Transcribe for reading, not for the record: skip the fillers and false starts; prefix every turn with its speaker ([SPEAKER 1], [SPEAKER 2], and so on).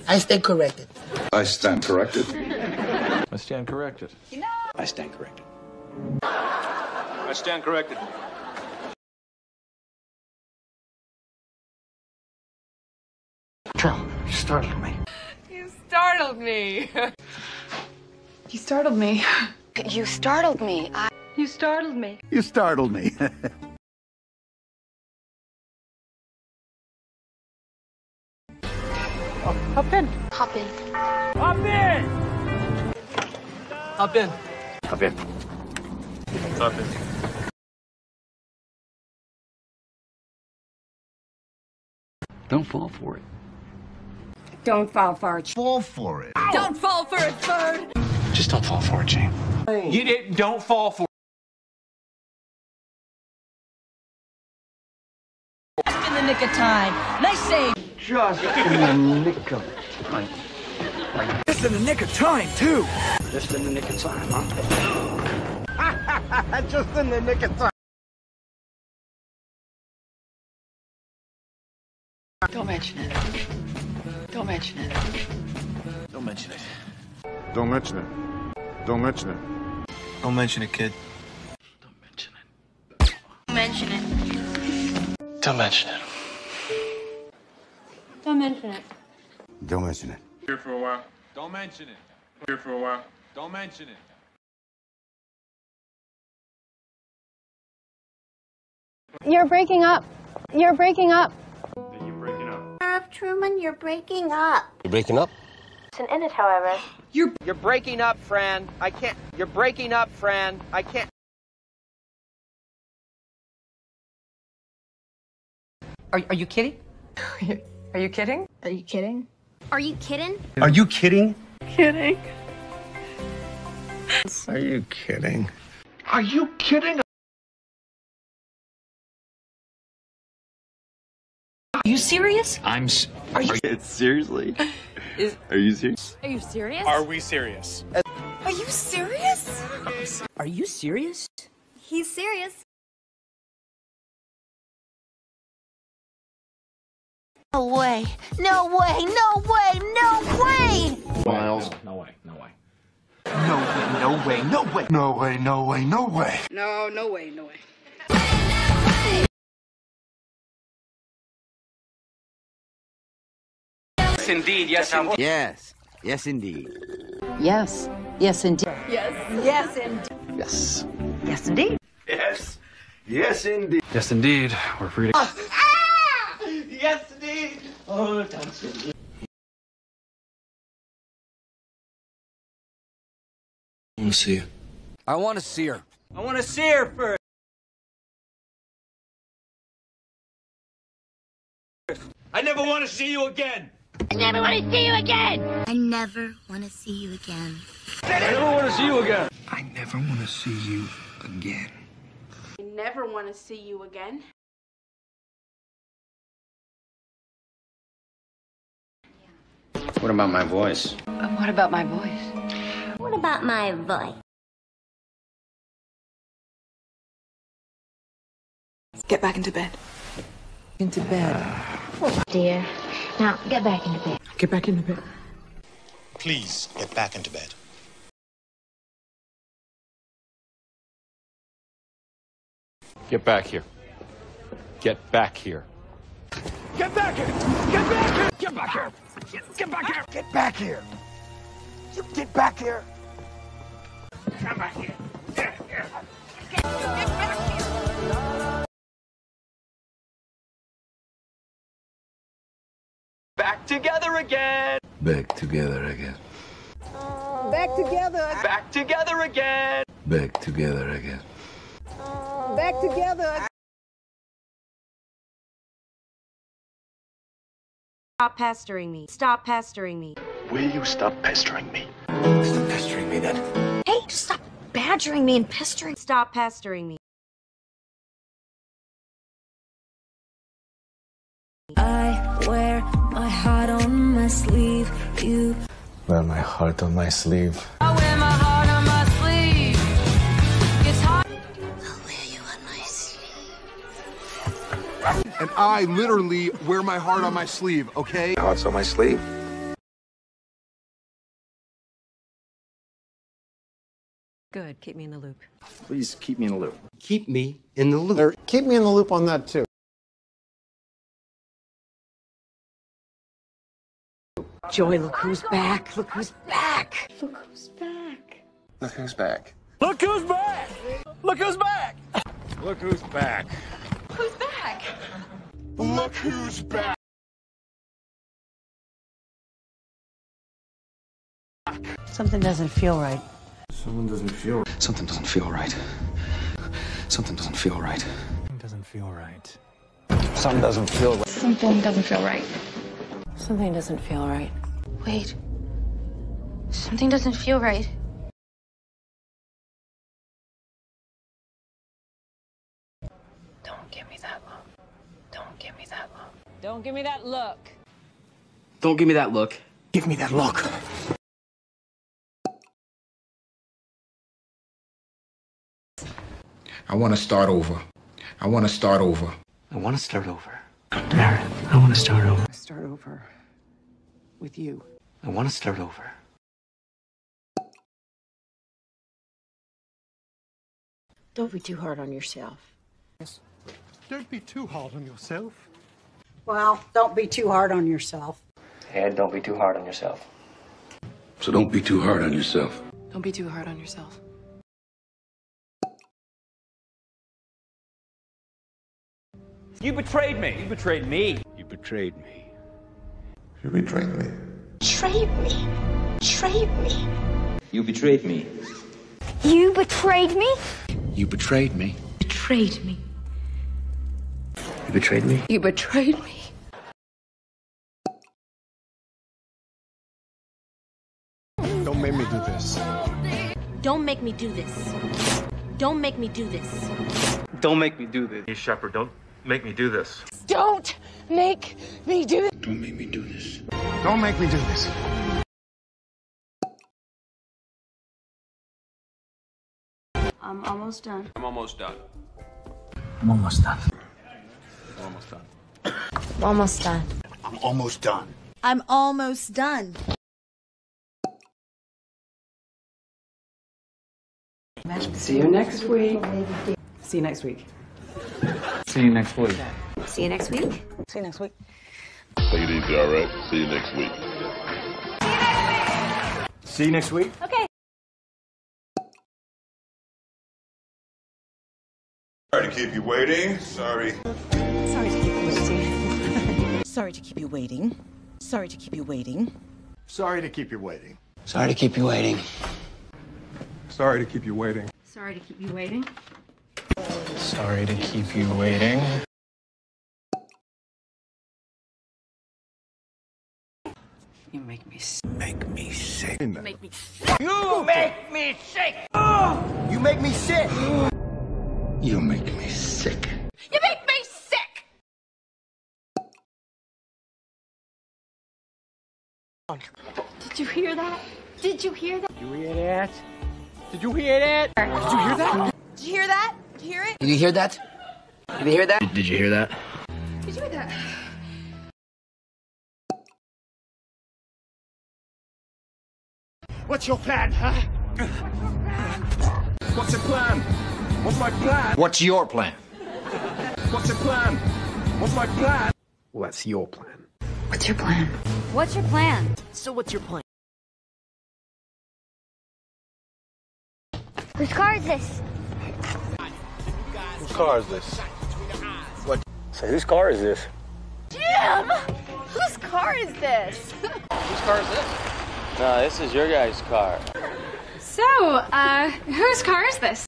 [SPEAKER 1] I stand corrected.
[SPEAKER 2] I stand corrected.
[SPEAKER 3] I stand corrected.
[SPEAKER 2] I stand corrected.
[SPEAKER 3] I stand corrected.
[SPEAKER 2] Phil, you startled me.
[SPEAKER 4] You startled me.
[SPEAKER 5] You startled me.
[SPEAKER 4] You startled me.
[SPEAKER 5] You startled me.
[SPEAKER 6] You startled me.
[SPEAKER 5] Hop in.
[SPEAKER 4] Hop in.
[SPEAKER 3] Hop in!
[SPEAKER 5] Hop in.
[SPEAKER 6] Hop in.
[SPEAKER 3] Hop in.
[SPEAKER 6] Don't fall for it.
[SPEAKER 5] Don't fall for it.
[SPEAKER 6] Fall for it.
[SPEAKER 5] Don't fall for it, Bird.
[SPEAKER 6] Just don't fall for it, Jane.
[SPEAKER 3] You didn't. Don't fall for.
[SPEAKER 5] Just in the nick of time. Nice save.
[SPEAKER 6] Just in the nick of time.
[SPEAKER 7] Just in the nick of time, too.
[SPEAKER 6] Just in the nick of time, huh?
[SPEAKER 7] Just in the nick of time.
[SPEAKER 5] Don't mention it. Don't mention it.
[SPEAKER 3] Don't mention it.
[SPEAKER 8] Don't mention it. Don't mention it.
[SPEAKER 3] Don't mention it, kid.
[SPEAKER 5] Don't mention it.
[SPEAKER 4] Mention it.
[SPEAKER 3] Don't mention it.
[SPEAKER 4] Don't mention it.
[SPEAKER 8] Don't mention it.
[SPEAKER 3] Here for a while. Don't mention it. Here for a while. Don't mention it.
[SPEAKER 9] You're breaking up. You're breaking up.
[SPEAKER 3] You're breaking up.
[SPEAKER 4] Truman, you're breaking up.
[SPEAKER 6] You breaking up?
[SPEAKER 4] It's in it, however.
[SPEAKER 7] You're breaking up, Fran. I can't. You're breaking up, Fran. I can't.
[SPEAKER 5] Are you kidding? Are you kidding?
[SPEAKER 4] Are you kidding? Are you kidding?
[SPEAKER 6] Are you kidding?
[SPEAKER 5] Kidding.
[SPEAKER 6] Are you kidding? Are you kidding?
[SPEAKER 5] Are you serious?
[SPEAKER 6] Are you seriously? Are you serious?
[SPEAKER 4] Are you serious?
[SPEAKER 3] Are we serious?
[SPEAKER 5] Are you serious? Are you serious?
[SPEAKER 4] He's serious. No way. No way. No way. No way.
[SPEAKER 6] Miles.
[SPEAKER 3] No way. No way.
[SPEAKER 7] No way. No way.
[SPEAKER 6] No way, no way, no way.
[SPEAKER 5] No, no way, no way.
[SPEAKER 7] Yes, indeed. Yes, indeed.
[SPEAKER 6] Yes. Yes, indeed.
[SPEAKER 5] Yes. Yes, indeed.
[SPEAKER 4] Yes, indeed.
[SPEAKER 6] Yes.
[SPEAKER 5] Yes, indeed.
[SPEAKER 6] Yes. Yes, indeed.
[SPEAKER 3] Yes, indeed. We're free to.
[SPEAKER 7] Yes, indeed. Oh, that's it.
[SPEAKER 6] I want to see her.
[SPEAKER 7] I want to see her. I want to see her first. I never want to see you again.
[SPEAKER 4] I never want to see you again. I never want to see you again.
[SPEAKER 7] I never want to see you again.
[SPEAKER 6] I never want to see you again.
[SPEAKER 4] I never want to see you again.
[SPEAKER 6] What about my voice?
[SPEAKER 5] What about my voice?
[SPEAKER 4] What about my voice?
[SPEAKER 5] Get back into bed. Into bed.
[SPEAKER 4] Dear, now get back into bed.
[SPEAKER 5] Get back into bed.
[SPEAKER 2] Please get back into bed.
[SPEAKER 3] Get back here. Get back here.
[SPEAKER 7] Get back here. Get back here. Get back here. Get back here. Get back here. You get back here. Come back here. Get here. Get back here. Back together again.
[SPEAKER 6] Back together again.
[SPEAKER 5] Back together.
[SPEAKER 7] Back together again.
[SPEAKER 6] Back together again.
[SPEAKER 5] Back together.
[SPEAKER 4] Stop pestering me. Stop pestering me.
[SPEAKER 6] Will you stop pestering me? Stop pestering me then.
[SPEAKER 4] Hey, just stop badgering me and pestering. Stop pestering me.
[SPEAKER 9] I wear my heart on my sleeve. You
[SPEAKER 6] Wear my heart on my sleeve.
[SPEAKER 5] I wear my heart on my sleeve. It's hard.
[SPEAKER 4] I'll wear you on my sleeve.
[SPEAKER 8] And I literally wear my heart on my sleeve, okay?
[SPEAKER 6] Heart's on my sleeve.
[SPEAKER 5] Good. Keep me in the loop.
[SPEAKER 6] Please keep me in the loop.
[SPEAKER 8] Keep me in the loop. Keep me in the loop on that, too.
[SPEAKER 5] Joy, look who's back. Look who's back.
[SPEAKER 9] Look who's back.
[SPEAKER 6] Look who's back.
[SPEAKER 7] Look who's back! Look who's back!
[SPEAKER 8] Look who's back.
[SPEAKER 5] Who's back?
[SPEAKER 7] Look who's back!
[SPEAKER 4] Something doesn't feel right.
[SPEAKER 8] Someone doesn't feel right.
[SPEAKER 2] Something doesn't feel right. Something doesn't feel right.
[SPEAKER 7] Something doesn't feel right.
[SPEAKER 8] Something doesn't feel right.
[SPEAKER 9] Something doesn't feel right.
[SPEAKER 5] Something doesn't feel right.
[SPEAKER 4] Wait. Something doesn't feel right.
[SPEAKER 5] Don't give me that look. Don't give me that look. Don't give me that look.
[SPEAKER 6] Don't give me that look.
[SPEAKER 7] Give me that look.
[SPEAKER 2] I want to start over. I want to start over.
[SPEAKER 6] I want to start over.
[SPEAKER 7] Darren, I want to start over.
[SPEAKER 5] Start over with you.
[SPEAKER 6] I want to start over.
[SPEAKER 5] Don't be too hard on yourself.
[SPEAKER 7] Don't be too hard on yourself.
[SPEAKER 1] Well, don't be too hard on yourself.
[SPEAKER 6] And don't be too hard on yourself.
[SPEAKER 2] So don't be too hard on yourself.
[SPEAKER 5] Don't be too hard on yourself.
[SPEAKER 7] You betrayed me. You betrayed me.
[SPEAKER 8] You betrayed me.
[SPEAKER 2] You betrayed me.
[SPEAKER 4] Betrayed me. Betrayed me.
[SPEAKER 6] You betrayed me.
[SPEAKER 9] You betrayed me?
[SPEAKER 2] You betrayed me.
[SPEAKER 4] Betrayed me.
[SPEAKER 6] You betrayed me.
[SPEAKER 5] You betrayed me.
[SPEAKER 8] Don't make me do this.
[SPEAKER 4] Don't make me do this. Don't make me do this.
[SPEAKER 6] Don't make me do this.
[SPEAKER 3] You shepherd, don't make me do this.
[SPEAKER 5] Don't make me do this.
[SPEAKER 2] Don't make me do this.
[SPEAKER 8] Don't make me do this.
[SPEAKER 9] I'm almost done.
[SPEAKER 3] I'm almost done.
[SPEAKER 2] I'm almost done.
[SPEAKER 3] I'm almost done.
[SPEAKER 9] Almost done.
[SPEAKER 2] I'm almost done.
[SPEAKER 4] I'm almost done.
[SPEAKER 5] See you next week. See you next week.
[SPEAKER 6] See you next week.
[SPEAKER 9] See you next week.
[SPEAKER 1] See you next week.
[SPEAKER 8] Take it easy, all right? See you next week.
[SPEAKER 7] See you next week.
[SPEAKER 9] Okay.
[SPEAKER 8] Sorry to keep you waiting. Sorry.
[SPEAKER 1] Sorry to keep you waiting. Sorry to keep you waiting. Sorry to keep you waiting.
[SPEAKER 8] Sorry to keep you waiting.
[SPEAKER 2] Sorry to keep you waiting.
[SPEAKER 8] Sorry to keep you waiting.
[SPEAKER 9] Sorry to keep you waiting.
[SPEAKER 3] Sorry to keep you waiting.
[SPEAKER 5] You make me sick.
[SPEAKER 2] Make me sick.
[SPEAKER 5] Make me sick.
[SPEAKER 7] You make me sick.
[SPEAKER 2] You make me sick. You make me sick.
[SPEAKER 4] You make me sick.
[SPEAKER 9] Did you hear that? Did you hear that?
[SPEAKER 7] Did you hear that? Did you hear that? Did you hear that?
[SPEAKER 4] Did you hear that? Did you hear it?
[SPEAKER 2] Did you hear that?
[SPEAKER 6] Did you hear that? Did you hear that?
[SPEAKER 9] Did you hear that?
[SPEAKER 7] What's your plan, huh? What's your plan? What's my plan?
[SPEAKER 2] What's your plan?
[SPEAKER 7] What's your plan? What's my plan?
[SPEAKER 6] What's your plan?
[SPEAKER 9] What's your plan? What's your plan?
[SPEAKER 4] So what's your plan?
[SPEAKER 9] Whose car is this?
[SPEAKER 8] Whose car is this?
[SPEAKER 6] What? So whose car is this?
[SPEAKER 4] Jim! Whose car is this?
[SPEAKER 6] Whose car is this? No, this is your guy's car.
[SPEAKER 9] So, whose car is this?